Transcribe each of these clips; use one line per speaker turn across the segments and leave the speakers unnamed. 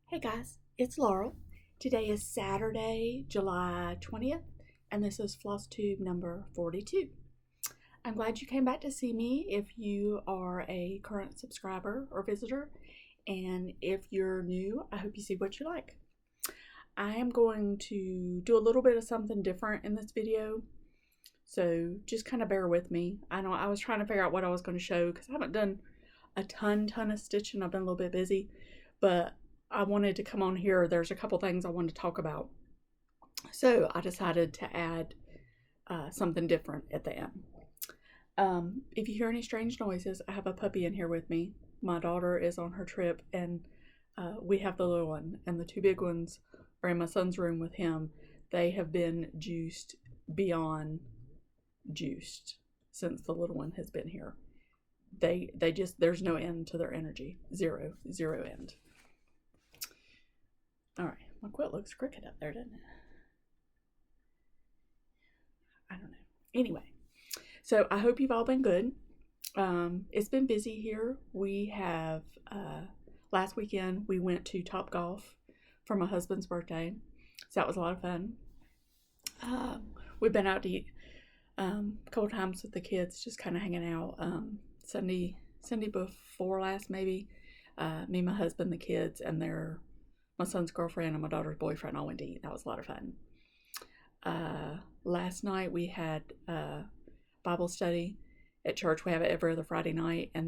Hey guys, it's Laurel. Today is Saturday, July 20th, and this is FLOSSTUBE number 42. I'm glad you came back to see me if you are a current subscriber or visitor, and if you're new, I hope you see what you like. I am going to do a little bit of something different in this video, so just kind of bear with me. I know I was trying to figure out what I was going to show because I haven't done a ton of stitching. I've been a little bit busy, but I wanted to come on here. There's a couple things I wanted to talk about. So I decided to add something different at the end. If you hear any strange noises, I have a puppy in here with me. My daughter is on her trip, and we have the little one, and the two big ones are in my son's room with him. They have been juiced beyond juiced since the little one has been here. They just, there's no end to their energy. Zero end. All right, my quilt looks crooked up there, doesn't it? I don't know. Anyway, so I hope you've all been good. It's been busy here. We have, last weekend, we went to Top Golf for my husband's birthday. So that was a lot of fun. We've been out to eat a couple times with the kids, just kind of hanging out. Sunday before last, maybe. Me, my husband, the kids, and my son's girlfriend and my daughter's boyfriend all went to eat. That was a lot of fun. Last night we had Bible study at church. We have it every other Friday night, and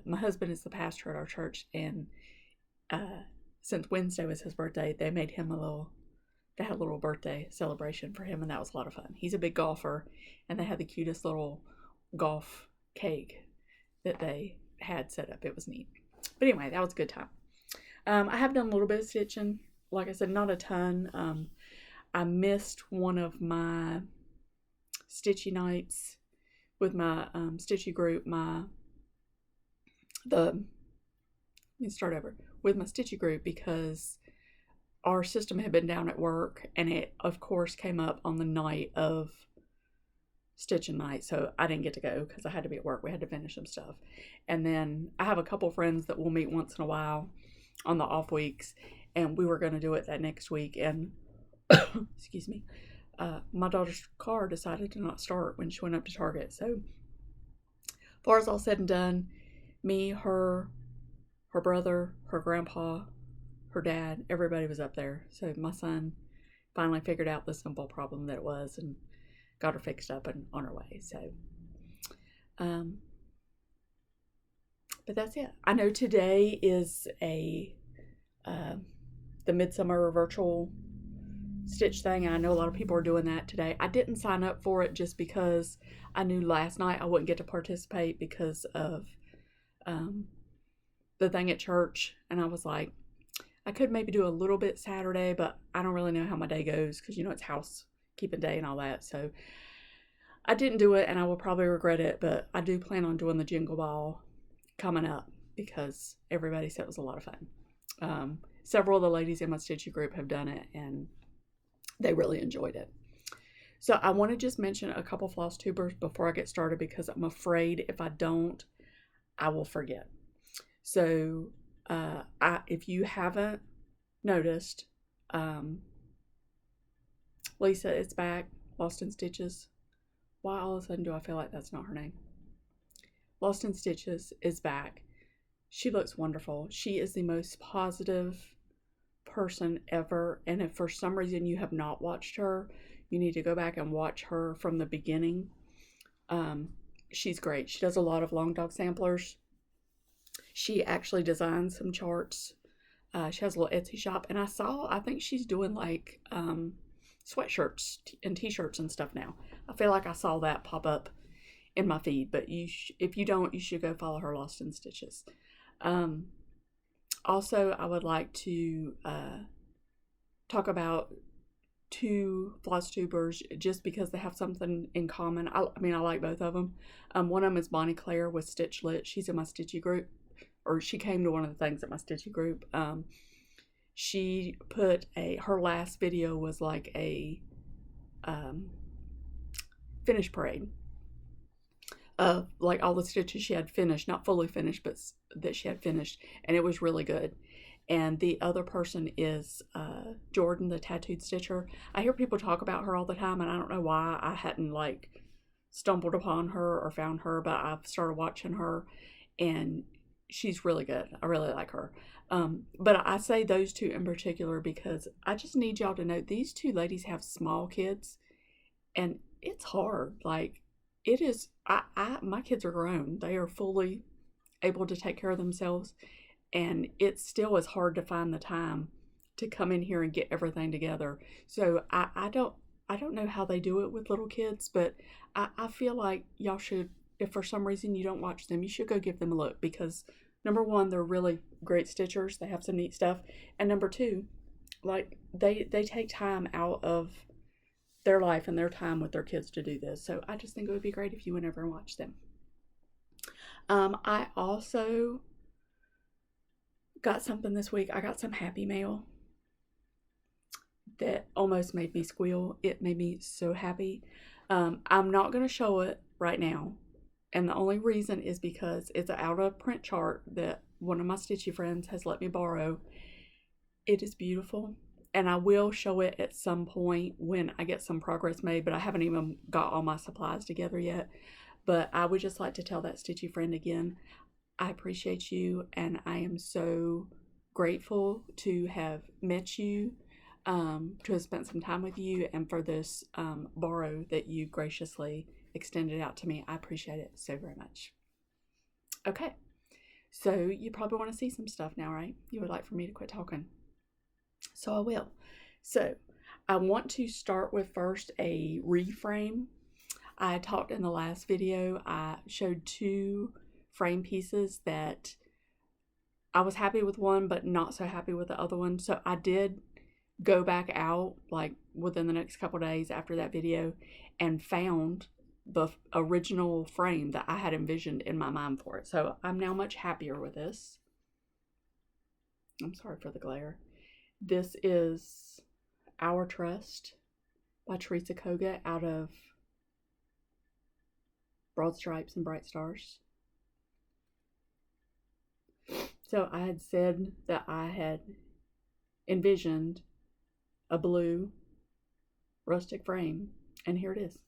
my husband is the pastor at our church, and since Wednesday was his birthday, they had a little birthday celebration for him, and that was a lot of fun. He's a big golfer, and they had the cutest little golf cake that they had set up. It was neat. But anyway, that was a good time. I have done a little bit of stitching. Like I said, not a ton. I missed one of my stitchy nights with my stitchy group. With my stitchy group, because our system had been down at work, and it of course came up on the night of stitching night, so I didn't get to go because I had to be at work. We had to finish some stuff. And then I have a couple friends that will meet once in a while on the off weeks, and we were going to do it that next week, and excuse me, my daughter's car decided to not start when she went up to Target. So as far as all said and done, me, her brother, her grandpa, her dad, everybody was up there. So my son finally figured out the simple problem that it was and got her fixed up and on her way. So but that's it. I know today is the Midsummer virtual stitch thing. I know a lot of people are doing that today. I didn't sign up for it just because I knew last night I wouldn't get to participate because of the thing at church, and I was like, I could maybe do a little bit Saturday, but I don't really know how my day goes because, it's housekeeping day and all that. So I didn't do it, and I will probably regret it, but I do plan on doing the Jingle Ball coming up because everybody said it was a lot of fun. Several of the ladies in my stitchy group have done it, and they really enjoyed it. So I want to just mention a couple floss tubers before I get started, because I'm afraid if I don't, I will forget. So if you haven't noticed, Lisa is back, Lost in Stitches. Why all of a sudden do I feel like that's not her name? Lost in Stitches is back. She looks wonderful. She is the most positive person ever, and if for some reason you have not watched her, you need to go back and watch her from the beginning. She's great. She does a lot of long dog samplers. She actually designs some charts. She has a little Etsy shop, and I think she's doing like sweatshirts and t-shirts and stuff now. I feel like I saw that pop up in my feed, but if you don't, you should go follow her, Lost in Stitches. Also, I would like to talk about two floss tubers just because they have something in common. I like both of them. One of them is Bonnie Claire with Stitch Lit. She's in my stitchy group, or she came to one of the things at my stitchy group. She put her last video was like a finish parade of like all the stitches she had finished, not fully finished, but that she had finished, and it was really good. and the other person is Jordan, the tattooed stitcher. I hear people talk about her all the time, and I don't know why I hadn't like stumbled upon her or found her, but I've started watching her, and she's really good. I really like her. But I say those two in particular because I just need y'all to know these two ladies have small kids, and it's hard. Like, it is. My kids are grown. They are fully able to take care of themselves, and it still is hard to find the time to come in here and get everything together. So I don't know how they do it with little kids, but I feel like y'all should, if for some reason you don't watch them, you should go give them a look, because number one, they're really great stitchers. They have some neat stuff. And number two, like, they take time out of their life and their time with their kids to do this. So I just think it would be great if you went over and watched them. I also got something this week. I got some Happy Mail that almost made me squeal. It made me so happy. I'm not going to show it right now. And the only reason is because it's an out of print chart that one of my stitchy friends has let me borrow. It is beautiful. And I will show it at some point when I get some progress made, but I haven't even got all my supplies together yet. But I would just like to tell that stitchy friend again, I appreciate you, and I am so grateful to have met you, to have spent some time with you, and for this borrow that you graciously extended out to me. I appreciate it so very much. Okay, so you probably want to see some stuff now, right? You would like for me to quit talking. So I will. So I want to start with first a reframe. I talked in the last video, I showed two frame pieces that I was happy with one, but not so happy with the other one. So I did go back out like within the next couple days after that video and found the original frame that I had envisioned in my mind for it. So I'm now much happier with this. I'm sorry for the glare. This is Our Trust by Teresa Koga out of Broad Stripes and Bright Stars. So I had said that I had envisioned a blue rustic frame, and here it is.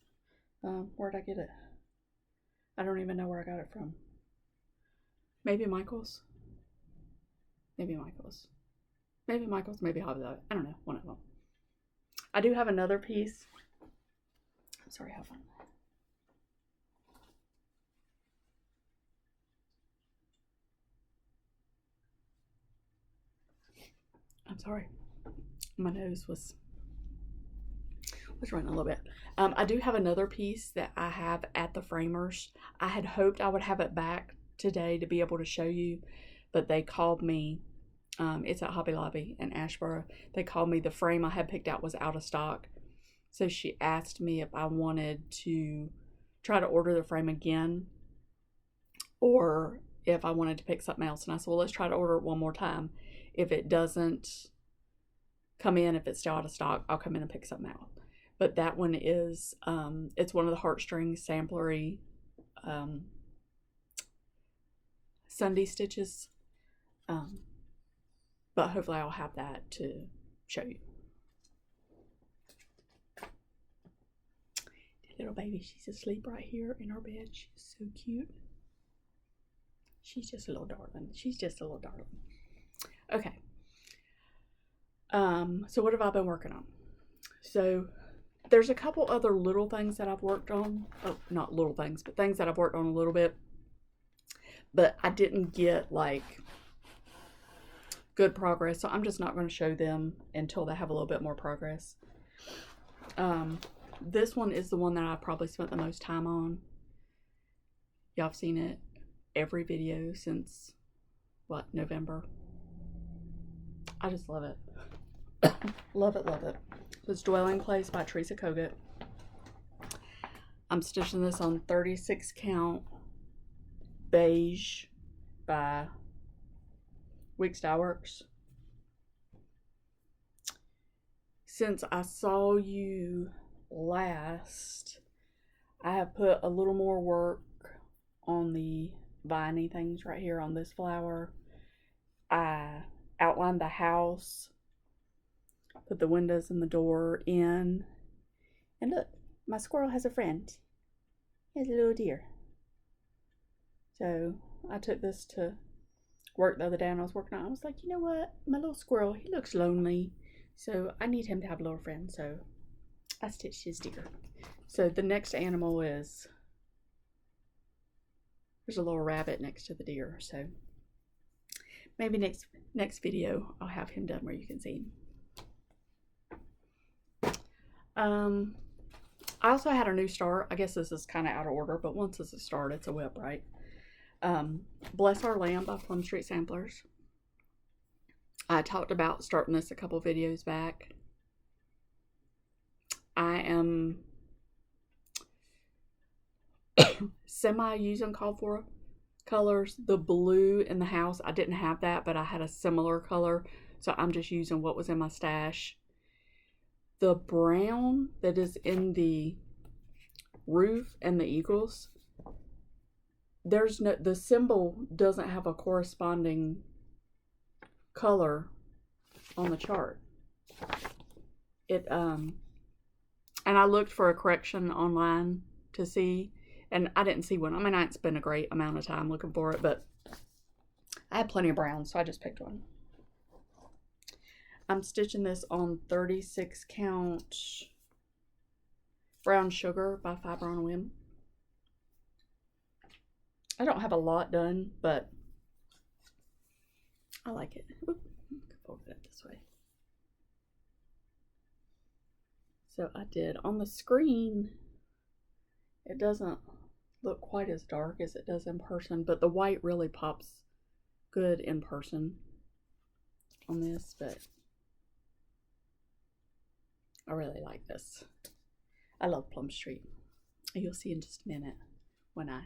Where'd I get it? I don't even know where I got it from. Maybe Michael's. Maybe Michael's. Maybe Michael's, maybe Hobby Lobby. I don't know, one of them. I do have another piece. I'm sorry, have fun. I'm sorry. My nose was running a little bit. I do have another piece that I have at the framers. I had hoped I would have it back today to be able to show you, but they called me. It's at Hobby Lobby in Asheboro. They called me. The frame I had picked out was out of stock. So she asked me if I wanted to try to order the frame again, or if I wanted to pick something else. And I said, well, let's try to order it one more time. If it doesn't come in, if it's still out of stock, I'll come in and pick something out. But that one is, it's one of the heartstrings samplery Sunday stitches. But hopefully I'll have that to show you. Little baby, she's asleep right here in her bed. She's so cute. She's just a little darling. She's just a little darling. Okay. So what have I been working on? So there's a couple other little things that I've worked on. Oh, not little things, but things that I've worked on a little bit. But I didn't get like good progress, so I'm just not going to show them until they have a little bit more progress. This one is the one that I probably spent the most time on. Y'all have seen it every video since, what, November? I just love it. Love it, love it. It's Dwelling Place by Teresa Koga. I'm stitching this on 36 count beige by Weeks Dye Works. Since I saw you last, I have put a little more work on the viney things right here on this flower. I outlined around the house, put the windows and the door in. And look, my squirrel has a friend. He has a little deer. So I took this to work the other day and I was working on it. I was like, you know what? My little squirrel, he looks lonely. So I need him to have a little friend. So I stitched his deer. So the next animal is, there's a little rabbit next to the deer. So maybe next video I'll have him done where you can see him. I also had a new start. I guess this is kind of out of order, but once it's a start, it's a whip, right? Bless Our Lamb by Plum Street Samplers. I talked about starting this a couple videos back. I am semi-using called for colors. The blue in the house, I didn't have that, but I had a similar color, so I'm just using what was in my stash. The brown that is in the roof and the eagles, the symbol doesn't have a corresponding color on the chart. And I looked for a correction online to see, and I didn't see one. I mean, I didn't spend a great amount of time looking for it, but I had plenty of brown, so I just picked one. I'm stitching this on 36 count Brown Sugar by Fiber on a Whim. I don't have a lot done, but I like it. Oop, fold it this way. So I did. On the screen, it doesn't look quite as dark as it does in person, but the white really pops good in person on this, but I really like this. I love Plum Street. You'll see in just a minute when I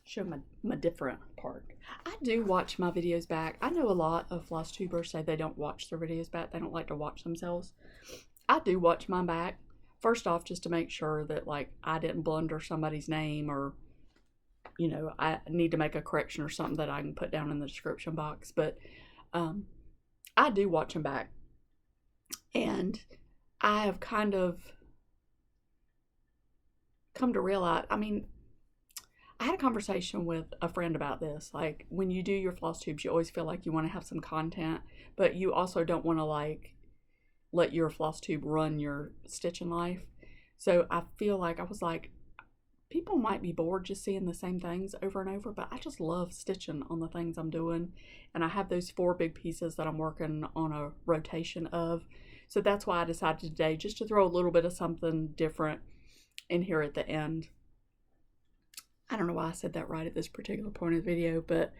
show my different part. I do watch my videos back. I know a lot of floss tubers say they don't watch their videos back. They don't like to watch themselves. I do watch mine back. First off, just to make sure that like I didn't blunder somebody's name, or you know, I need to make a correction or something that I can put down in the description box. But I do watch them back. And I have kind of come to realize, I mean, I had a conversation with a friend about this. Like, when you do your floss tubes, you always feel like you want to have some content, but you also don't want to like let your floss tube run your stitching life. So I feel like I was like, people might be bored just seeing the same things over and over, but I just love stitching on the things I'm doing. And I have those 4 big pieces that I'm working on a rotation of. So that's why I decided today just to throw a little bit of something different in here at the end. I don't know why I said that right at this particular point of the video, but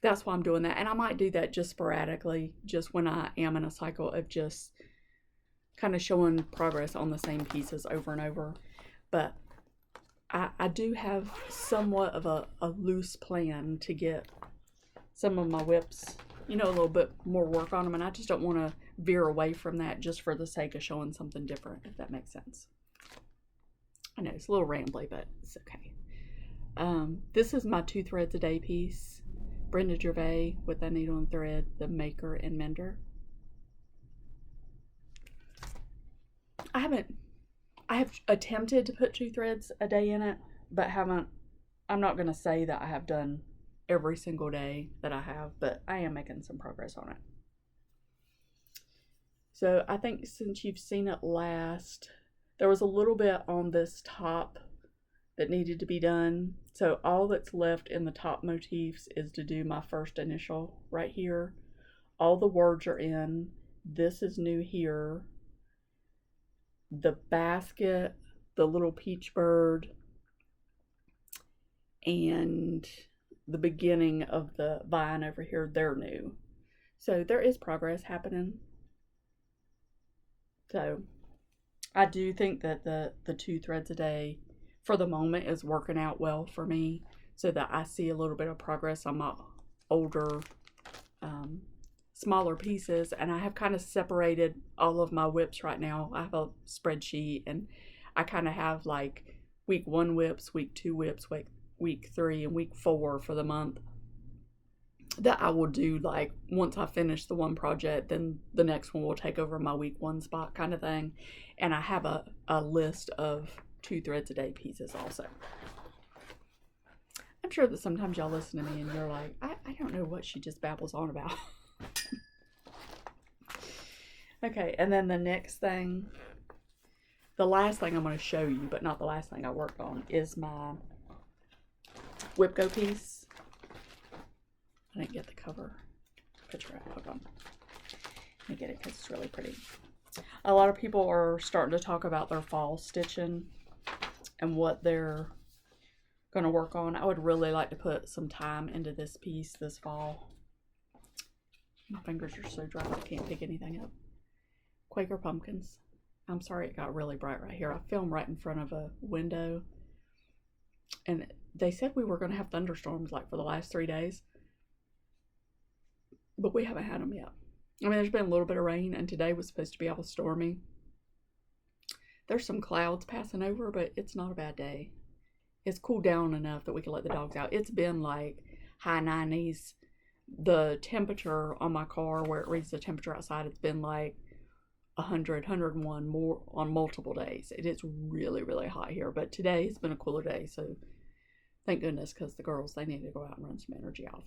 that's why I'm doing that. And I might do that just sporadically, just when I am in a cycle of just kind of showing progress on the same pieces over and over. But I do have somewhat of a loose plan to get some of my whips, you know, a little bit more work on them. And I just don't want to veer away from that just for the sake of showing something different, if that makes sense. I know it's a little rambly, but it's okay. This is my 2 threads a day piece. Brenda Gervais with that needle and thread, the maker and mender. I have attempted to put 2 threads a day in it, but I'm not going to say that I have done every single day that I have, but I am making some progress on it. So I think since you've seen it last, there was a little bit on this top that needed to be done. So all that's left in the top motifs is to do my first initial right here. All the words are in. This is new here. The basket, the little peach bird, and the beginning of the vine over here, they're new. So there is progress happening. So I do think that the 2 threads a day for the moment is working out well for me, so that I see a little bit of progress on my older, smaller pieces. And I have kind of separated all of my whips right now. I have a spreadsheet, and I kind of have like week 1 whips, week 2 whips, week 3, and week 4 for the month. that I will do, like, once I finish the one project, then the next one will take over my week one spot kind of thing. And I have a list of 2 threads a day pieces also. I'm sure that sometimes y'all listen to me and you're like, I don't know what she just babbles on about. Okay, and then the next thing, the last thing I'm going to show you, but not the last thing I worked on, is my Whipco piece. I didn't get the cover picture out. Hold on. Let me get it because it's really pretty. A lot of people are starting to talk about their fall stitching and what they're going to work on. I would really like to put some time into this piece this fall. My fingers are so dry I can't pick anything up. Quaker pumpkins. I'm sorry it got really bright right here. I filmed right in front of a window, and they said we were going to have thunderstorms like for the last 3 days, but we haven't had them yet. I mean, there's been a little bit of rain, and today was supposed to be all stormy. There's some clouds passing over, but it's not a bad day. It's cooled down enough that we can let the dogs out. It's been like high 90s. The temperature on my car, where it reads the temperature outside, it's been like 100, 101 more on multiple days. It is really, really hot here, but today has been a cooler day, so thank goodness, because the girls, they need to go out and run some energy off.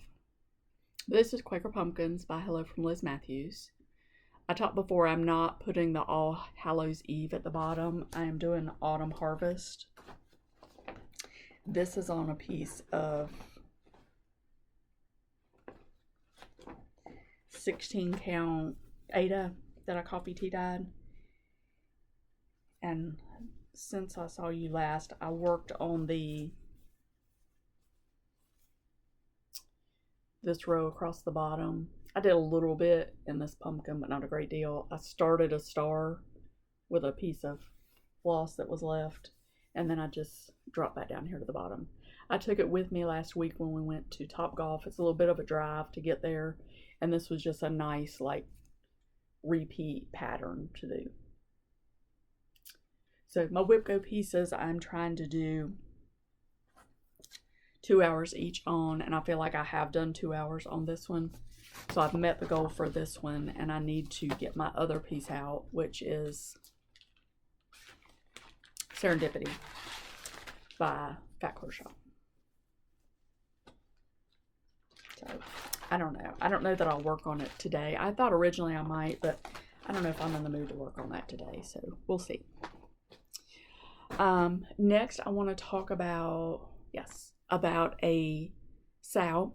This is Quaker Pumpkins by Hello from Liz Matthews. I talked before, I'm not putting the All Hallows Eve at the bottom. I am doing Autumn Harvest. This is on a piece of 16 count Ada that I coffee tea dyed. And since I saw you last, I worked on this row across the bottom. I did a little bit in this pumpkin, but not a great deal. I started a star with a piece of floss that was left, and then I just dropped that down here to the bottom. I took it with me last week when we went to Topgolf. It's a little bit of a drive to get there, and this was just a nice, like, repeat pattern to do. So my Whipco pieces, I'm trying to do 2 hours each on, and I feel like I have done 2 hours on this one. So I've met the goal for this one, and I need to get my other piece out, which is Serendipity by Fat Quarter Shop. So I don't know. I don't know that I'll work on it today. I thought originally I might, but I don't know if I'm in the mood to work on that today, so we'll see. Next, I want to talk about, a sow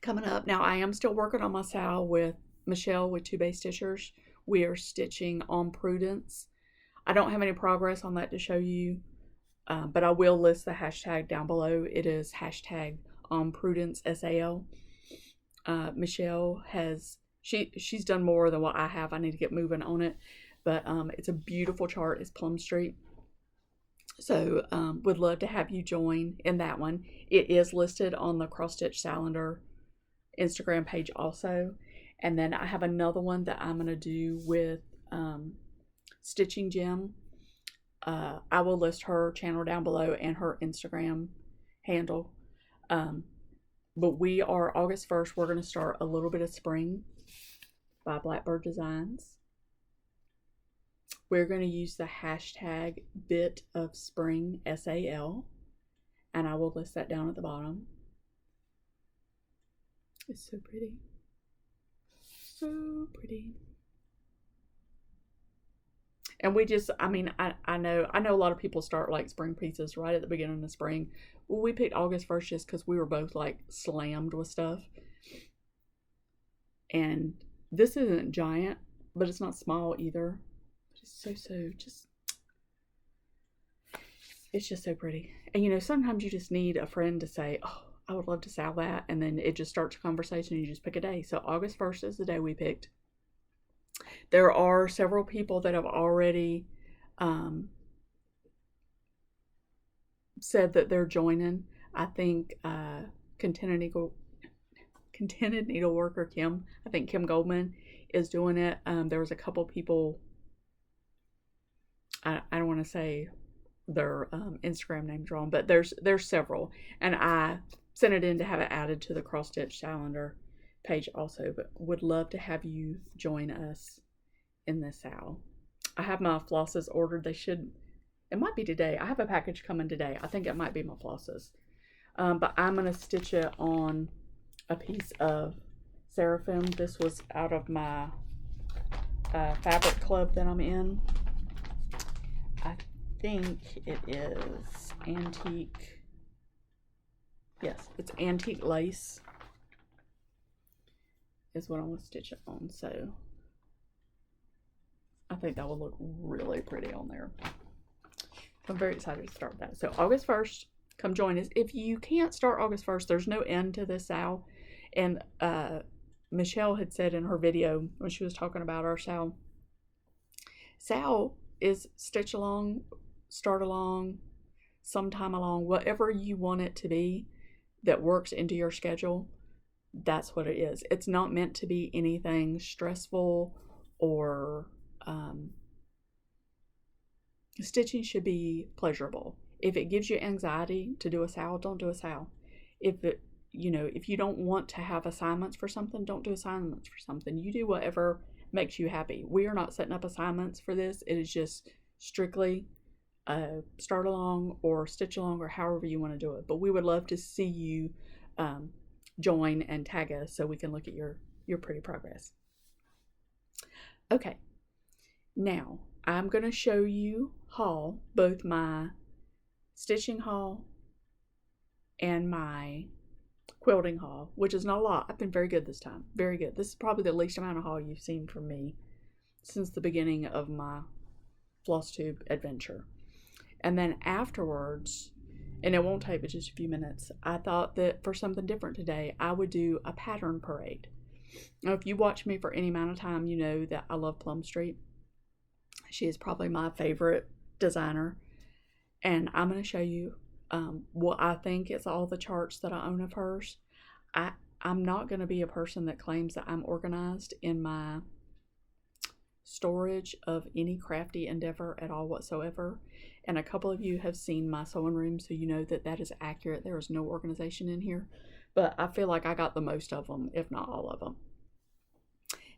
coming up. Now, I am still working on my sow with Michelle with Two Bay Stitchers. We are stitching on Prudence. I don't have any progress on that to show you, but I will list the hashtag down below. It is hashtag on Prudence SAL. Michelle has, she's done more than what I have. I need to get moving on it, but it's a beautiful chart. It's Plum Street. So would love to have you join in that one. It is listed on the Cross Stitch Salander Instagram page also. And then I have another one that I'm going to do with Stitching Gem. I will list her channel down below and her Instagram handle. But we are August 1st, we're going to start A Little Bit of Spring by Blackbird Designs. We're going to use the hashtag Bit of Spring SAL, and I will list that down at the bottom. It's so pretty. So pretty. And we just, I mean, I know a lot of people start like spring pieces right at the beginning of spring. Well, we picked August 1st just because we were both like slammed with stuff. And this isn't giant, but it's not small either. It's it's just so pretty. And you know, sometimes you just need a friend to say, oh, I would love to sell that. And then it just starts a conversation and you just pick a day. So August 1st is the day we picked. There are several people that have already said that they're joining. I think Contented Needleworker Kim, I think Kim Goldman is doing it. There was a couple people, I don't want to say their Instagram names wrong, but there's several, and I sent it in to have it added to the cross stitch calendar page also, but would love to have you join us in this sale. I have my flosses ordered. It might be today. I have a package coming today. I think it might be my flosses. But I'm going to stitch it on a piece of Seraphim. This was out of my fabric club that I'm in. I think it is antique. Yes, it's antique lace is what I'm going to stitch it on. So I think that will look really pretty on there. I'm very excited to start that. So August 1st, come join us. If you can't start August 1st, there's no end to this sale. And Michelle had said in her video when she was talking about our sale, sale is stitch along, start along, sometime along, whatever you want it to be that works into your schedule. That's what it is. It's not meant to be anything stressful or stitching should be pleasurable. If it gives you anxiety to do a sale, don't do a sale. If you don't want to have assignments for something, don't do assignments for something. You do whatever makes you happy. We are not setting up assignments for this. It is just strictly start along or stitch along or however you want to do it. But we would love to see you join and tag us so we can look at your pretty progress. Okay, now I'm going to show you haul, both my stitching haul and my quilting haul, which is not a lot. I've been very good this time. Very good. This is probably the least amount of haul you've seen from me since the beginning of my FLOSSTUBE adventure. And then afterwards, and it won't take but just a few minutes, I thought that for something different today, I would do a pattern parade. Now, if you watch me for any amount of time, you know that I love Plum Street. She is probably my favorite designer. And I'm going to show you what I think is all the charts that I own of hers. I'm not going to be a person that claims that I'm organized in my storage of any crafty endeavor at all whatsoever. And a couple of you have seen my sewing room, so you know that that is accurate. There is no organization in here. But I feel like I got the most of them, if not all of them.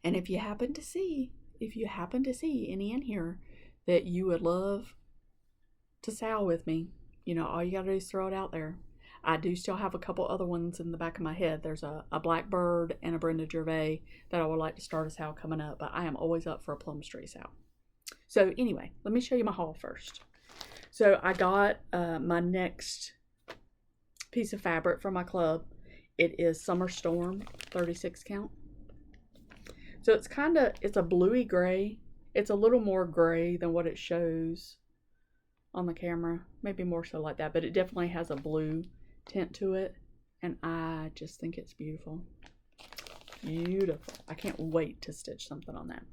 And if you happen to see any in here that you would love to sell with me, all you gotta do is throw it out there. I do still have a couple other ones in the back of my head. There's a Blackbird and a Brenda Gervais that I would like to start a sale coming up, but I am always up for a Plum Street sale. So anyway, let me show you my haul first. So I got my next piece of fabric from my club. It is Summer Storm 36 count. So it's a bluey gray. It's a little more gray than what it shows on the camera. Maybe more so like that, but it definitely has a blue tint to it. And I just think it's beautiful. Beautiful. I can't wait to stitch something on that.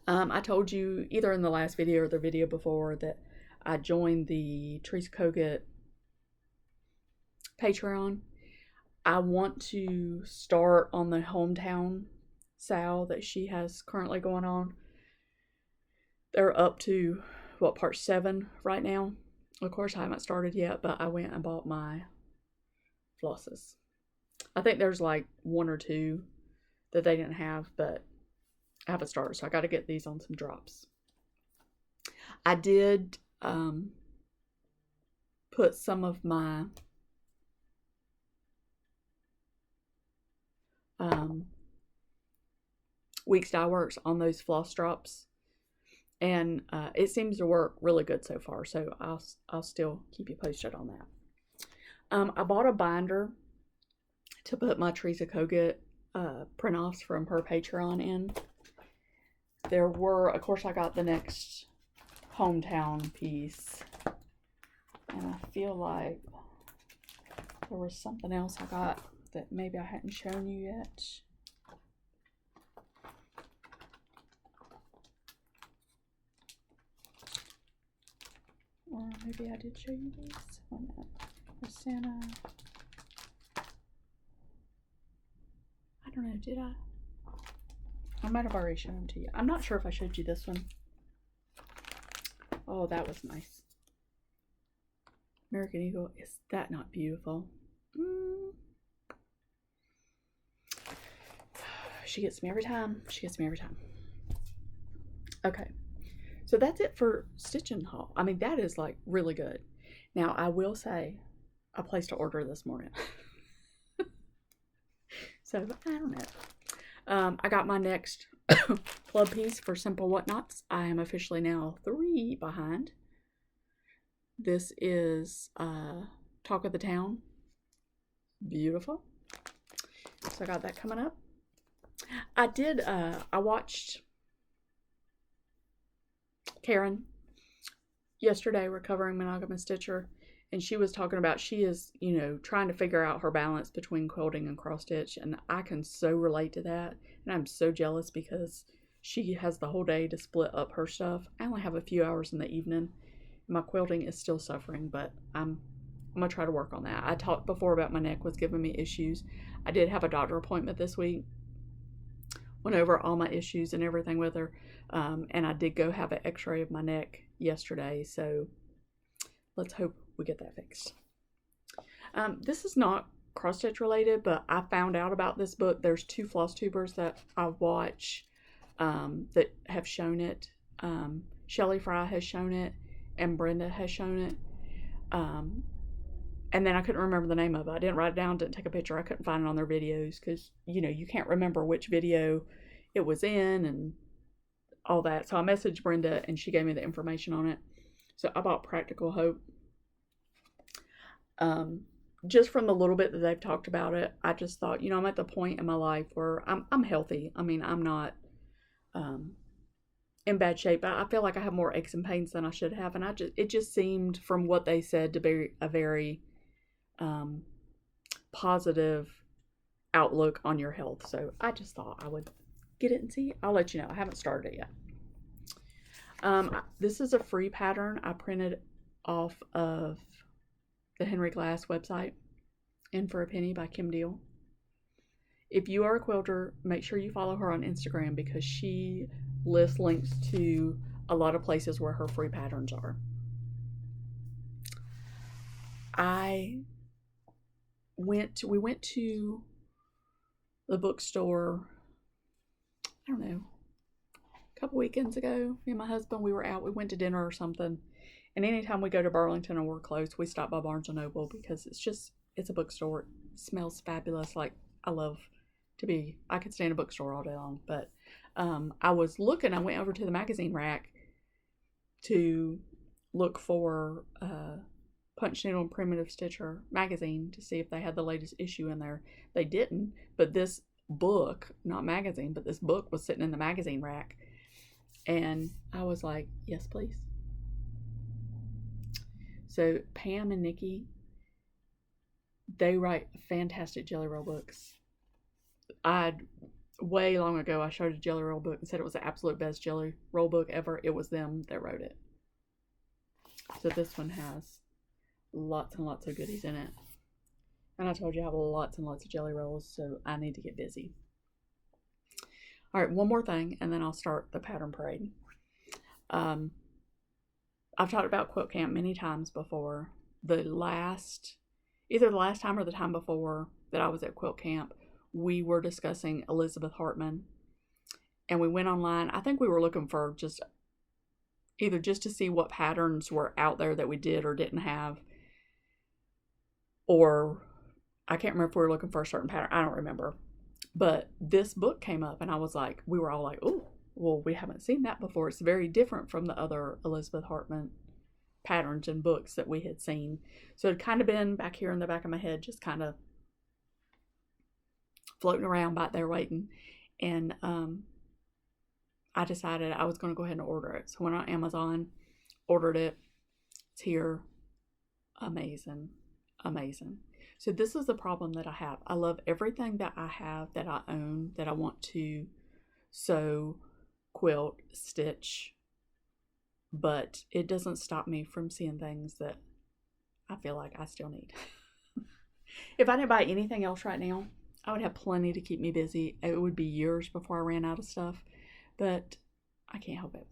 I told you either in the last video or the video before that I joined the Teresa Kogut Patreon. I want to start on the hometown sale that she has currently going on. They're up to part 7 right now. Of course, I haven't started yet, but I went and bought my flosses. I think there's like 1 or 2 that they didn't have, but I haven't started, so I got to get these on some drops. I did put some of my Weeks Dye Works on those floss drops, and it seems to work really good so far, so I'll still keep you posted on that. I bought a binder to put my Teresa Kogut print-offs from her Patreon in. There were, of course, I got the next hometown piece, and I feel like there was something else I got that maybe I hadn't shown you yet. Or maybe I did show you these. One minute. For Santa. I don't know, did I? I might have already shown them to you. I'm not sure if I showed you this one. Oh, that was nice. American Eagle. Is that not beautiful? She gets me every time. She gets me every time. Okay. So that's it for stitching haul. I mean, that is like really good. Now, I will say I placed an order this morning. So, I don't know. I got my next club piece for Simple Whatnots. I am officially now 3 behind. This is Talk of the Town. Beautiful. So I got that coming up. I watched Karen yesterday, Recovering Monogamous Stitcher, and she was talking about she is, trying to figure out her balance between quilting and cross stitch, and I can so relate to that, and I'm so jealous because she has the whole day to split up her stuff. I only have a few hours in the evening. My quilting is still suffering, but I'm gonna try to work on that. I talked before about my neck was giving me issues. I did have a doctor appointment this week. Went over all my issues and everything with her, and I did go have an x-ray of my neck yesterday, so let's hope we get that fixed. This is not cross stitch related, but I found out about this book. There's 2 floss tubers that I watch that have shown it. Shelly Fry has shown it, and Brenda has shown it. And then I couldn't remember the name of it. I didn't write it down, didn't take a picture. I couldn't find it on their videos because, you can't remember which video it was in and all that. So I messaged Brenda and she gave me the information on it. So I bought Practical Hope. Just from the little bit that they've talked about it, I just thought, I'm at the point in my life where I'm healthy. I mean, I'm not in bad shape. I feel like I have more aches and pains than I should have, and it just seemed from what they said to be a very positive outlook on your health. So I just thought I would get it and see. I'll let you know. I haven't started it yet. This is a free pattern I printed off of the Henry Glass website, In for a Penny by Kim Deal. If you are a quilter, make sure you follow her on Instagram because she lists links to a lot of places where her free patterns are. We went to the bookstore, I don't know, a couple weekends ago. Me and my husband, we were out, we went to dinner or something. And anytime we go to Burlington and we're close, we stop by Barnes & Noble because it's a bookstore. It smells fabulous. Like, I could stay in a bookstore all day long. But I went over to the magazine rack to look for Punch Needle and Primitive Stitcher magazine to see if they had the latest issue in there. They didn't, but this book, not magazine, but this book was sitting in the magazine rack. And I was like, yes, please. So Pam and Nikki, they write fantastic Jelly Roll books. Way long ago, I showed a Jelly Roll book and said it was the absolute best Jelly Roll book ever. It was them that wrote it. So this one has lots and lots of goodies in it. And I told you I have lots and lots of Jelly Rolls, so I need to get busy. All right, one more thing, and then I'll start the pattern parade. I've talked about Quilt Camp many times before. Either the last time or the time before that I was at Quilt Camp, we were discussing Elizabeth Hartman. And we went online. I think we were looking for just to see what patterns were out there that we did or didn't have. Or I can't remember if we were looking for a certain pattern. I don't remember. But this book came up and we were all like, oh, well, we haven't seen that before. It's very different from the other Elizabeth Hartman patterns and books that we had seen. So it had kind of been back here in the back of my head, just kind of floating around back there waiting. And I decided I was going to go ahead and order it. So went on Amazon, ordered it. It's here. Amazing. Amazing. So this is the problem that I have. I love everything that I have, that I own, that I want to sew, quilt, stitch, but it doesn't stop me from seeing things that I feel like I still need. If I didn't buy anything else right now, I would have plenty to keep me busy. It would be years before I ran out of stuff, but I can't help it.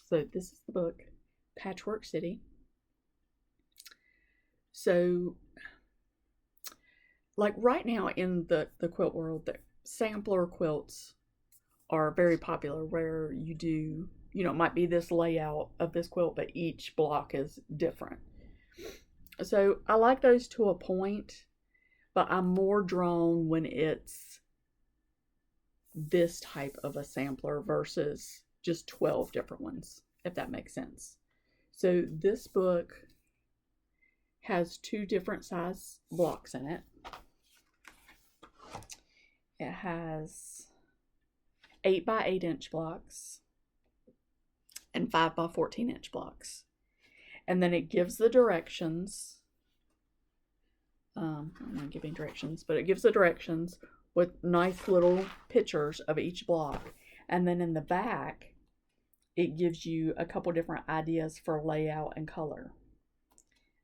So this is the book, Patchwork City. So like right now in the quilt world, the sampler quilts are very popular, where you do, you know, it might be this layout of this quilt, but each block is different. So I like those to a point, but I'm more drawn when it's this type of a sampler versus just 12 different ones, if that makes sense. So this book has 2 different size blocks in it. It has 8 by 8 inch blocks and 5 by 14 inch blocks. And then it gives the directions. I'm not giving directions, but it gives the directions with nice little pictures of each block. And then in the back, it gives you a couple different ideas for layout and color.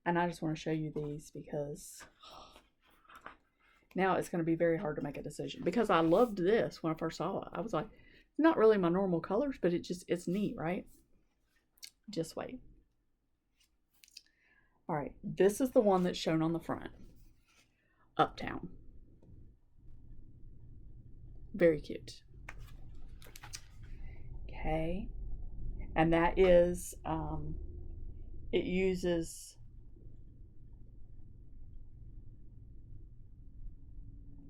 And I just want to show you these because now it's going to be very hard to make a decision, because I loved this when I first saw it. I was like, it's not really my normal colors, but it's neat, right? Just wait. All right, this is the one that's shown on the front. Uptown. Very cute. Okay. And that is, it uses,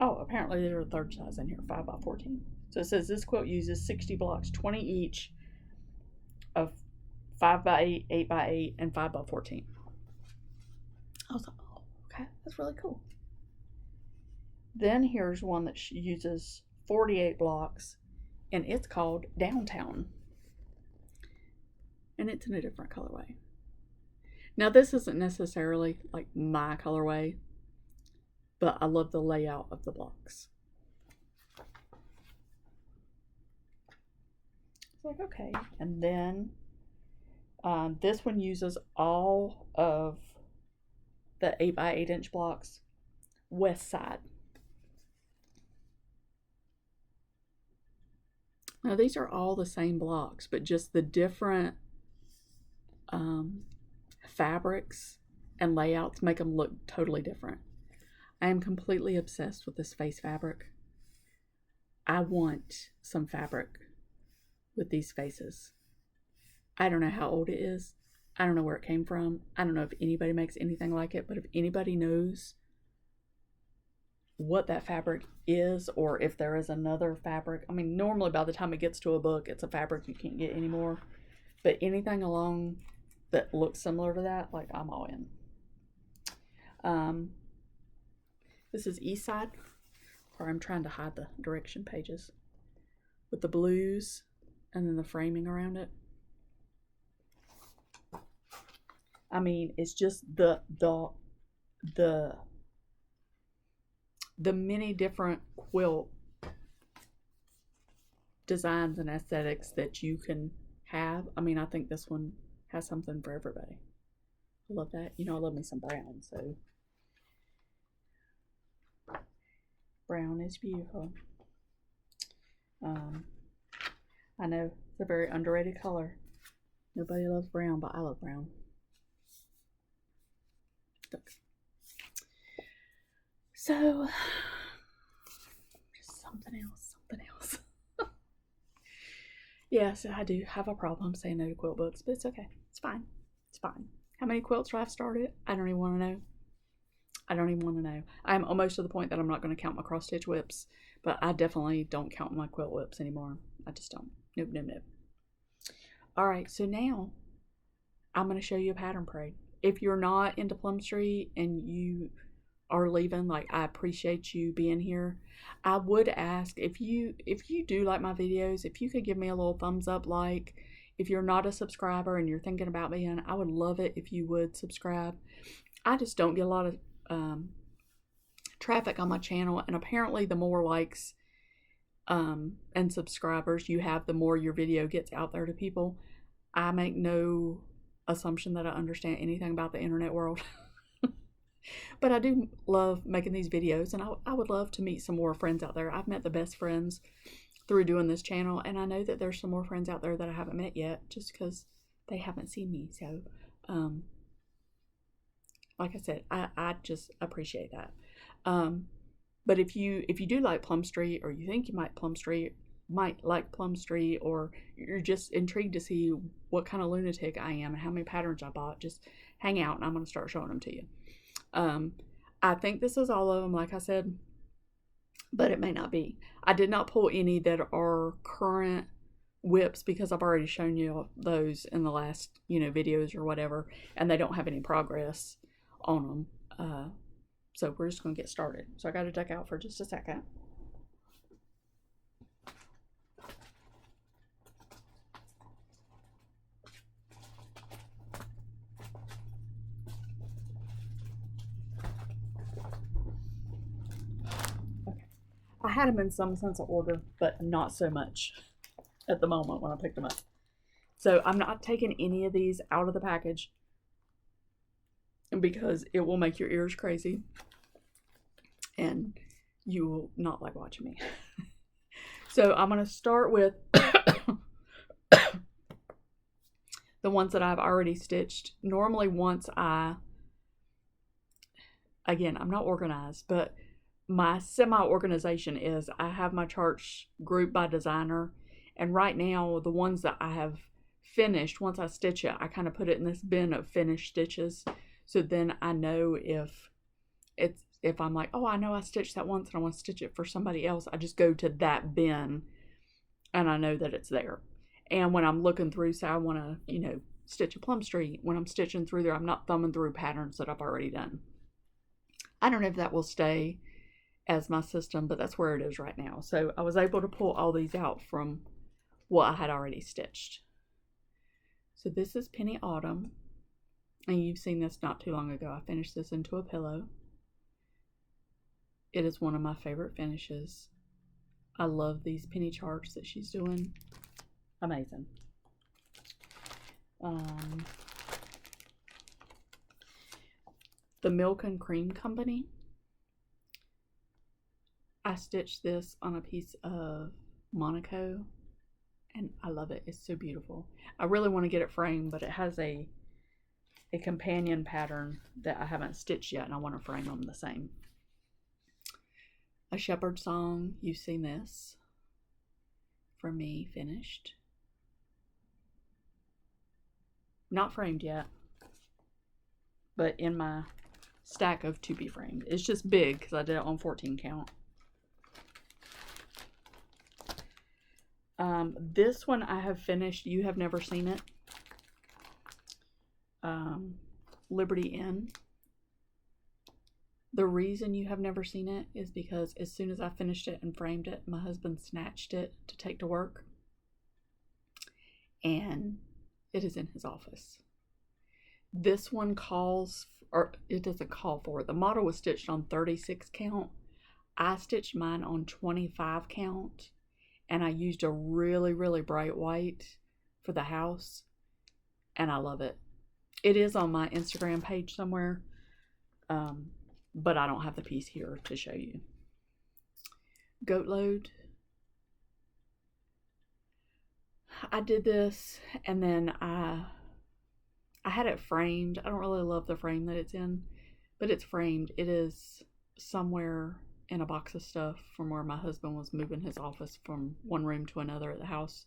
oh, apparently there's a third size in here, 5 by 14. So it says this quilt uses 60 blocks, 20 each of 5 by 8, 8 by 8, and 5 by 14. I was like, oh, okay, that's really cool. Then here's one that uses 48 blocks, and it's called Downtown. And it's in a different colorway. Now, this isn't necessarily like my colorway, but I love the layout of the blocks. It's like, okay. And then this one uses all of the 8 by 8 inch blocks, west side. Now, these are all the same blocks, but just the different fabrics and layouts make them look totally different. I am completely obsessed with this face fabric. I want some fabric with these faces. I don't know how old it is. I don't know where it came from. I don't know if anybody makes anything like it, but if anybody knows what that fabric is, or if there is another fabric. I mean, normally by the time it gets to a book, it's a fabric you can't get anymore. But anything along that looks similar to that, like, I'm all in. This is East Side, or I'm trying to hide the direction pages, with the blues and then the framing around it. I mean, it's just the many different quilt designs and aesthetics that you can have. I mean, I think this one has something for everybody. I love that. You know, I love me some brown, so brown is beautiful. I know it's a very underrated color. Nobody loves brown, but I love brown. Look. So, just something else. Yes, I do have a problem saying no to quilt books, but it's okay. It's fine. It's fine. How many quilts do I have started? I don't even want to know. I'm almost to the point that I'm not going to count my cross stitch whips, but I definitely don't count my quilt whips anymore. I just don't. Nope. All right, so now I'm going to show you a pattern parade. If you're not into Plum Street and you are leaving, like, I appreciate you being here. I would ask, if you do like my videos, if you could give me a little thumbs up. Like, if you're not a subscriber and you're thinking about being, I would love it if you would subscribe. I just don't get a lot of traffic on my channel, and apparently the more likes and subscribers you have, the more your video gets out there to people. I make no assumption that I understand anything about the internet world. But I do love making these videos, and I would love to meet some more friends out there. I've met the best friends through doing this channel, and I know that there's some more friends out there that I haven't met yet, just because they haven't seen me. So, like I said, I just appreciate that. But if you do like Plum Street, or you think you might like Plum Street, or you're just intrigued to see what kind of lunatic I am and how many patterns I bought, just hang out and I'm going to start showing them to you. I think this is all of them, like I said, but it may not be. I did not pull any that are current whips because I've already shown you those in the last, videos or whatever, and they don't have any progress on them. So we're just going to get started. So I got to duck out for just a second. Okay. I had them in some sense of order, but not so much at the moment when I picked them up. So I'm not taking any of these out of the package because it will make your ears crazy and you will not like watching me. So I'm going to start with the ones that I've already stitched. Normally again, I'm not organized, but my semi-organization is I have my charts grouped by designer, and right now the ones that I have finished, once I stitch it, I kind of put it in this bin of finished stitches. So then I know if I'm like, oh, I know I stitched that once and I want to stitch it for somebody else, I just go to that bin and I know that it's there. And when I'm looking through, say I want to, stitch a Plum Street, when I'm stitching through there, I'm not thumbing through patterns that I've already done. I don't know if that will stay as my system, but that's where it is right now. So I was able to pull all these out from what I had already stitched. So this is Penny Autumn, and you've seen this not too long ago. I finished this into a pillow. It is one of my favorite finishes. I love these penny charts that she's doing. Amazing. The Milk and Cream Company. I stitched this on a piece of Monaco, and I love it. It's so beautiful. I really want to get it framed, but it has a companion pattern that I haven't stitched yet, and I want to frame them the same. A Shepherd Song. You've seen this from me finished. Not framed yet, but in my stack of to be framed. It's just big because I did it on 14 count. This one I have finished. You have never seen it. Liberty Inn. The reason you have never seen it is because as soon as I finished it and framed it, my husband snatched it to take to work, and it is in his office. This one it doesn't call for it. The model was stitched on 36 count. I stitched mine on 25 count, and I used a really, really bright white for the house, and I love it. It is on my Instagram page somewhere, but I don't have the piece here to show you. Goat Load. I did this, and then I had it framed. I don't really love the frame that it's in, but it's framed. It is somewhere in a box of stuff from where my husband was moving his office from one room to another at the house.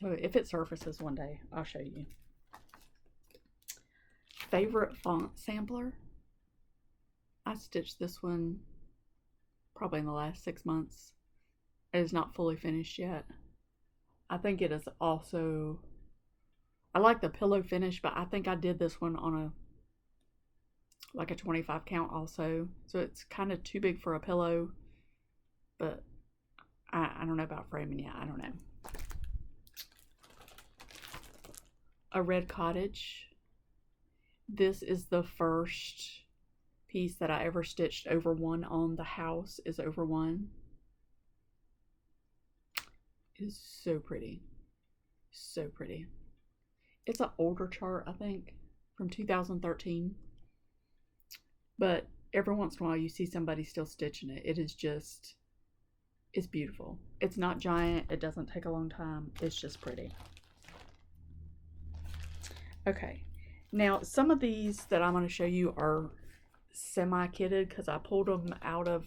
So if it surfaces one day, I'll show you. Favorite Font Sampler. I stitched this one probably in the last 6 months. It is not fully finished yet. I think it is also, I like the pillow finish, but I think I did this one on a 25 count also. So it's kind of too big for a pillow, but I don't know about framing yet. I don't know. A Red Cottage. This is the first piece that I ever stitched over one on. The house is over one. It is so pretty. So pretty. It's an older chart, I think, from 2013. But every once in a while you see somebody still stitching it. It is just, it's beautiful. It's not giant. It doesn't take a long time. It's just pretty. Okay. Now, some of these that I'm going to show you are semi-kitted because I pulled them out of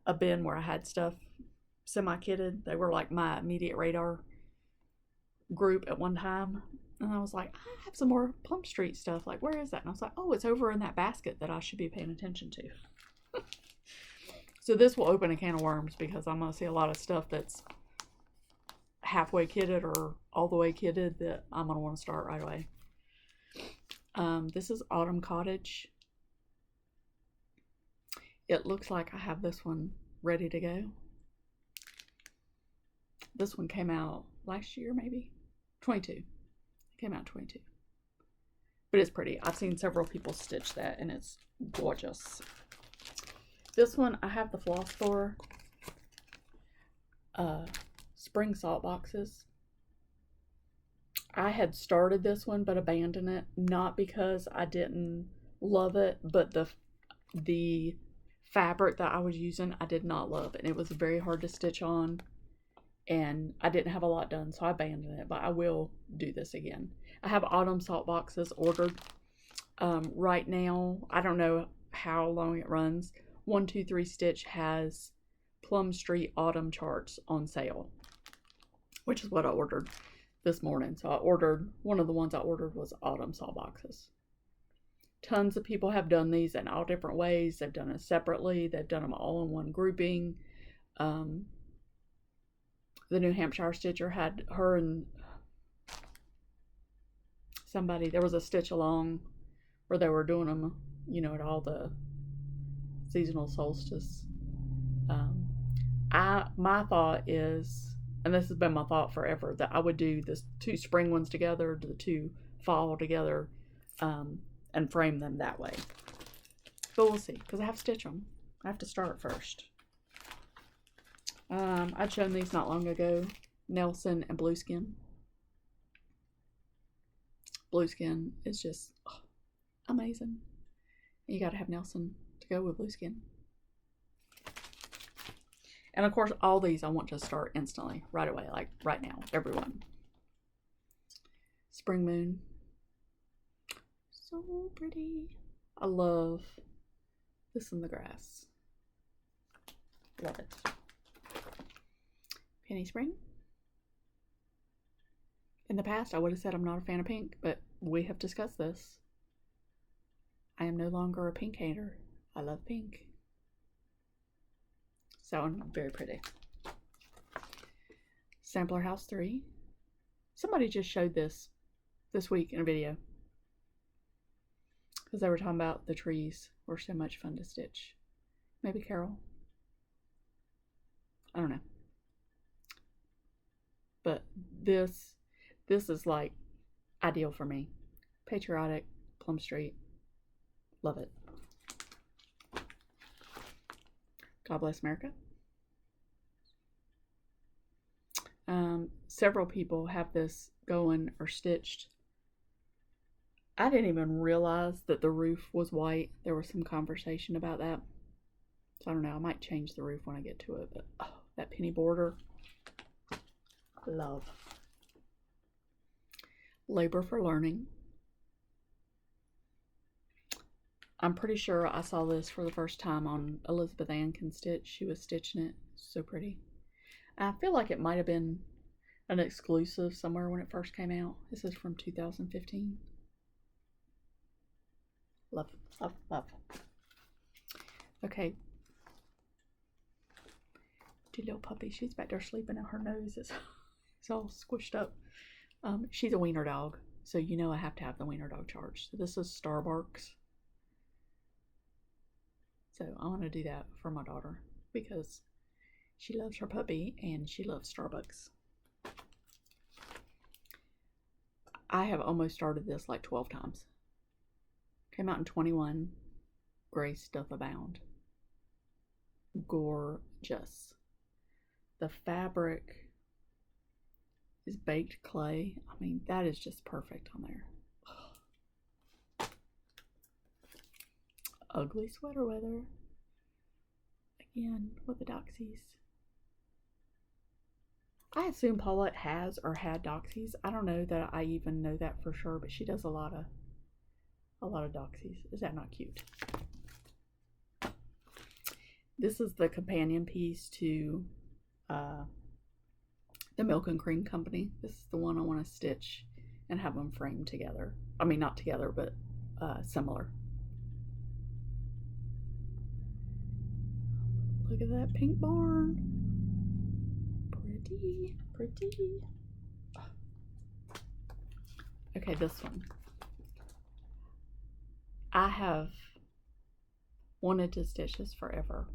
a bin where I had stuff semi-kitted. They were like my immediate radar group at one time. And I was like, I have some more Plum Street stuff. Like, where is that? And I was like, oh, it's over in that basket that I should be paying attention to. So this will open a can of worms because I'm going to see a lot of stuff that's halfway kitted or all the way kitted that I'm going to want to start right away. This is Autumn Cottage. It looks like I have this one ready to go. This one came out last year, maybe 22. It came out 22, but it's pretty. I've seen several people stitch that and it's gorgeous. This one I have the floss for. Spring salt boxes. I had started this one but abandoned it, not because I didn't love it, but the fabric that I was using I did not love, and it was very hard to stitch on, and I didn't have a lot done, so I abandoned it, but I will do this again. I have autumn salt boxes ordered. Right now, I don't know how long it runs. 123 Stitch has Plum Street autumn charts on sale, which is what I ordered this morning. So I ordered, one of the ones I ordered was autumn salt boxes. Tons of people have done these in all different ways. They've done it separately. They've done them all in one grouping. The New Hampshire Stitcher had her and somebody, there was a stitch along where they were doing them, you know, at all the seasonal solstice. My thought is, and this has been my thought forever, that I would do the 2 spring ones together, the 2 fall together, and frame them that way. But we'll see, because I have to stitch them. I have to start first. I'd shown these not long ago, Nelson and Blueskin. Blueskin is just amazing. You gotta have Nelson to go with Blueskin. And of course, all these I want to start instantly, right away, like right now, everyone. Spring Moon. So pretty. I love this in the grass. Love it. Penny Spring. In the past, I would have said I'm not a fan of pink, but we have discussed this. I am no longer a pink hater. I love pink. So very pretty. Sampler House 3. Somebody just showed this week in a video, because they were talking about the trees were so much fun to stitch. Maybe Carol. I don't know. But this is like ideal for me. Patriotic, Plum Street. Love it. God Bless America. Several people have this going or stitched. I didn't even realize that the roof was white. There was some conversation about that. So I don't know. I might change the roof when I get to it. But oh, that penny border. Love. Labor for Learning. I'm pretty sure I saw this for the first time on Elizabeth Ann Can Stitch. She was stitching it. So pretty. I feel like it might have been an exclusive somewhere when it first came out. This is from 2015. Love, love, love. Okay. The little puppy. She's back there sleeping and her nose is all squished up. She's a wiener dog, so you know I have to have the wiener dog charge. So this is Starbucks. So I want to do that for my daughter because she loves her puppy and she loves Starbucks. I have almost started this like 12 times. Came out in 21. Gray Stuff Abound. Gorgeous. The fabric is baked clay. I mean, that is just perfect on there. Ugly Sweater Weather. Again, with the doxies. I assume Paulette has or had doxies. I don't know that I even know that for sure, but she does a lot of doxies. Is that not cute? This is the companion piece to the Milk and Cream Company. This is the one I want to stitch and have them framed together. I mean, not together, but similar. Look at that pink barn. Pretty, pretty. Okay, this one. I have wanted to stitch this forever.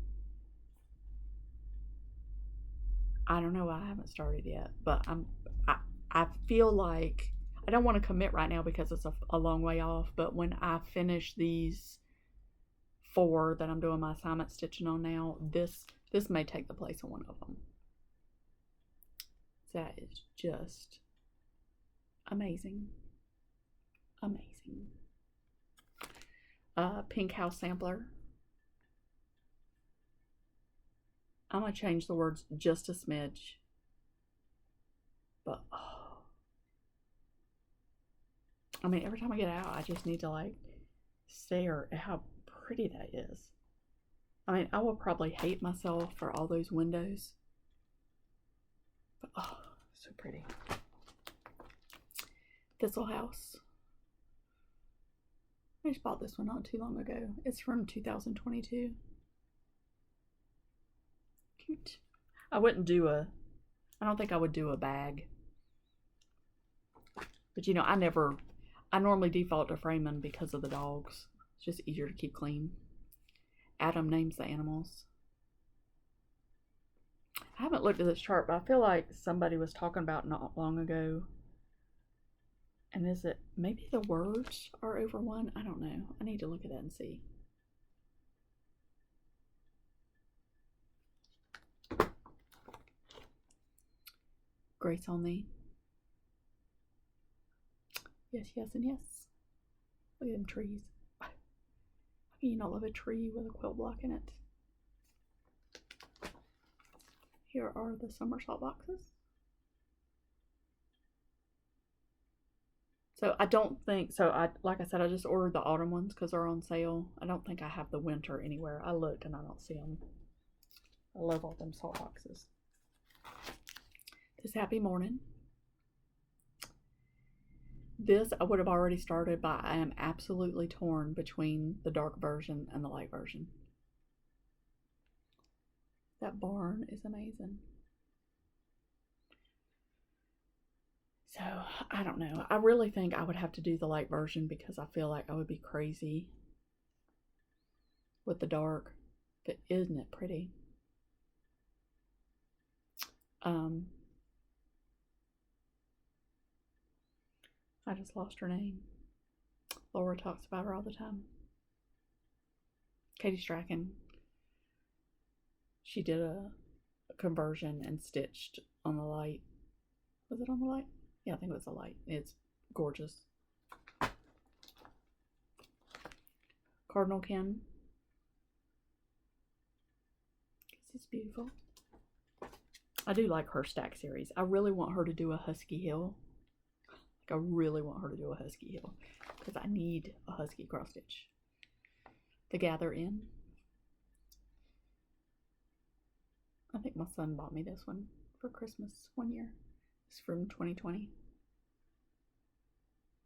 I don't know why I haven't started yet, but I feel like I don't want to commit right now because it's a long way off, but when I finish these 4 that I'm doing my assignment stitching on now, this may take the place of one of them. That is just amazing. Amazing. Pink House Sampler. I'm going to change the words just a smidge. But, oh. I mean, every time I get out, I just need to, like, stare at how pretty that is. I mean, I will probably hate myself for all those windows. But, oh, so pretty. Thistle House. I just bought this one not too long ago. It's from 2022. Cute. I don't think I would do a bag. But you know, I normally default to framing because of the dogs. It's just easier to keep clean. Adam names the animals. I haven't looked at this chart, but I feel like somebody was talking about not long ago. And is it, maybe the words are over 1? I don't know. I need to look at that and see. Grace on thee. Yes, yes, and yes. Look at them trees. How can you not love a tree with a quilt block in it? Here are the somersault boxes. So I don't think, like I said, I just ordered the autumn ones because they're on sale. I don't think I have the winter anywhere. I looked and I don't see them. I love all them salt boxes. This Happy Morning. This I would have already started, but I am absolutely torn between the dark version and the light version. That barn is amazing. So, I don't know. I really think I would have to do the light version because I feel like I would be crazy with the dark. But isn't it pretty? I just lost her name. Laura talks about her all the time. Katie Strachan. She did a conversion and stitched on the light. Was it on the light? Yeah, I think it was the light. It's gorgeous. Cardinal Ken. This is beautiful. I do like her stack series. I really want her to do a Husky Hill. I really want her to do a Husky Hill because I need a Husky cross stitch. The Gather In. I think my son bought me this one for Christmas one year. It's from 2020.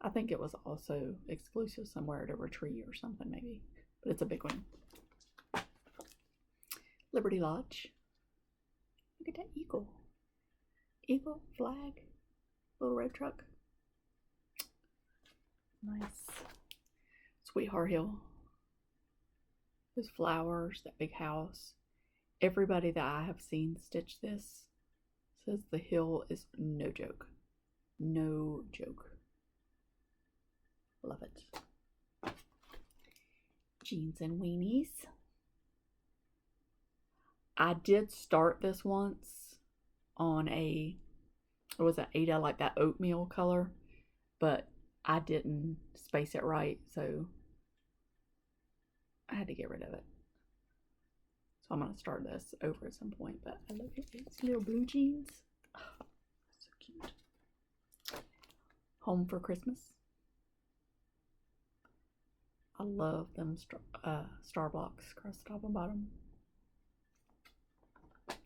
I think it was also exclusive somewhere at a retreat or something maybe, but it's a big one. Liberty Lodge. Look at that eagle. Eagle, flag, little red truck. Nice. Sweetheart Hill. Those flowers, that big house. Everybody that I have seen stitch this says the hill is no joke. No joke. Love it. Jeans and weenies. I did start this once on it was an Ada, like that oatmeal color, but I didn't space it right, so I had to get rid of it. So I'm going to start this over at some point, but I love it. It's little blue jeans. Oh, so cute. Home for Christmas. I love them star blocks across the top and bottom.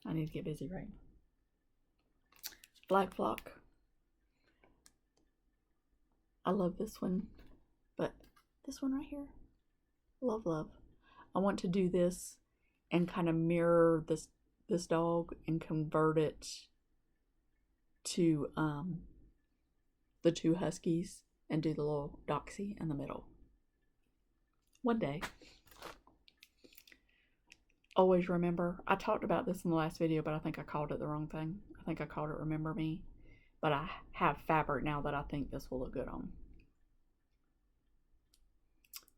I need to get busy, right? Black Flock. I love this one, but this one right here, love, love. I want to do this and kind of mirror this dog and convert it to the two huskies and do the little doxy in the middle. One day. Always remember, I talked about this in the last video, but I think I called it the wrong thing. I think I called it Remember Me. But I have fabric now that I think this will look good on.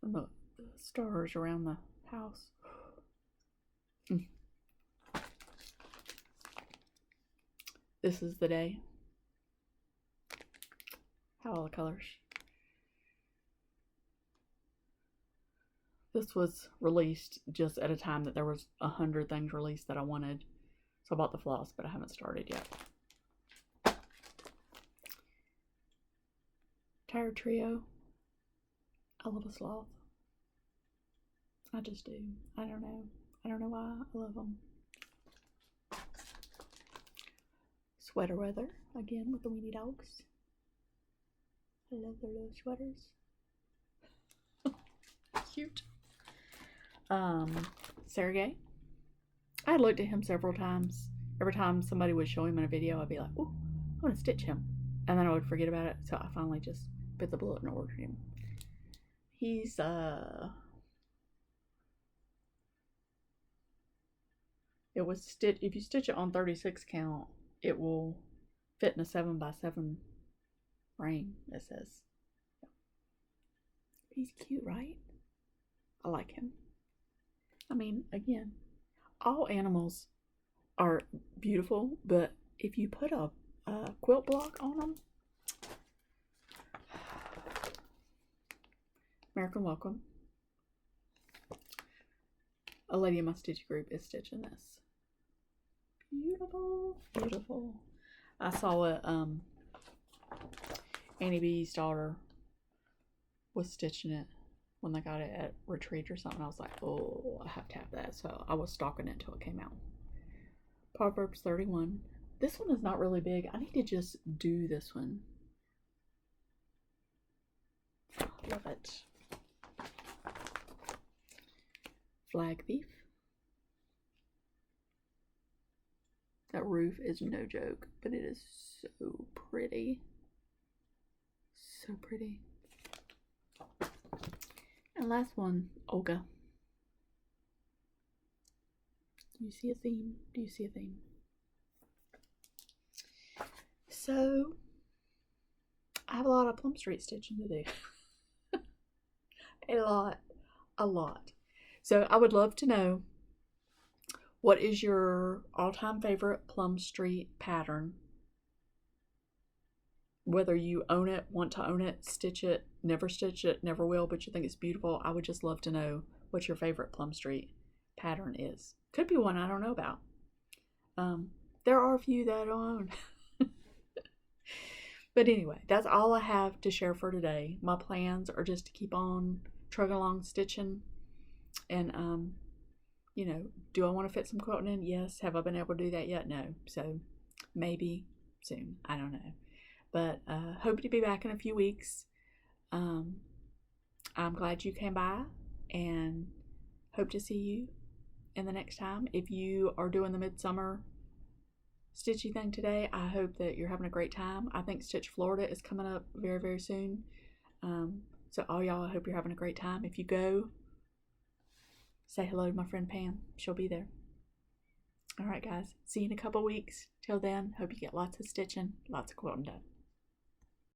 And the stars around the house. This is the day. How all the colors. This was released just at a time that there was 100 things released that I wanted. So I bought the floss, but I haven't started yet. Tired Trio. I love a sloth. I just do. I don't know. I don't know why I love them. Sweater Weather. Again with the weenie dogs. I love their little sweaters. Cute. Sergey. I had looked at him several times. Every time somebody would show him in a video, I'd be like, oh, I want to stitch him. And then I would forget about it. So I finally just bit the bullet and ordered him. He's, it was stitched, if you stitch it on 36 count, it will fit in a 7x7 frame, it says. He's cute, right? I like him. I mean, again, all animals are beautiful, but if you put a quilt block on them, American Welcome. A lady in my stitch group is stitching this. Beautiful, beautiful. I saw it, Annie B's daughter was stitching it when they got it at retreat or something. I was like, oh, I have to have that. So I was stalking it until it came out. Proverbs 31. This one is not really big. I need to just do this one. Love it. Flag Thief. That roof is no joke, but it is so pretty. So pretty. And last one, Olga. Do you see a theme? Do you see a theme? So, I have a lot of Plum Street stitching to do. A lot. So, I would love to know, what is your all-time favorite Plum Street pattern? Whether you own it, want to own it, stitch it, never will, but you think it's beautiful. I would just love to know what your favorite Plum Street pattern is. Could be one I don't know about. There are a few that I don't own. But anyway, that's all I have to share for today. My plans are just to keep on trugging along stitching. And, you know, do I want to fit some quilting in? Yes. Have I been able to do that yet? No. So maybe soon. I don't know. But hope to be back in a few weeks. I'm glad you came by and hope to see you in the next time. If you are doing the midsummer stitchy thing today, I hope that you're having a great time. I think Stitch Florida is coming up very, very soon. So all y'all, I hope you're having a great time. If you go, say hello to my friend Pam. She'll be there. All right, guys. See you in a couple weeks. Till then, hope you get lots of stitching, lots of quilting done.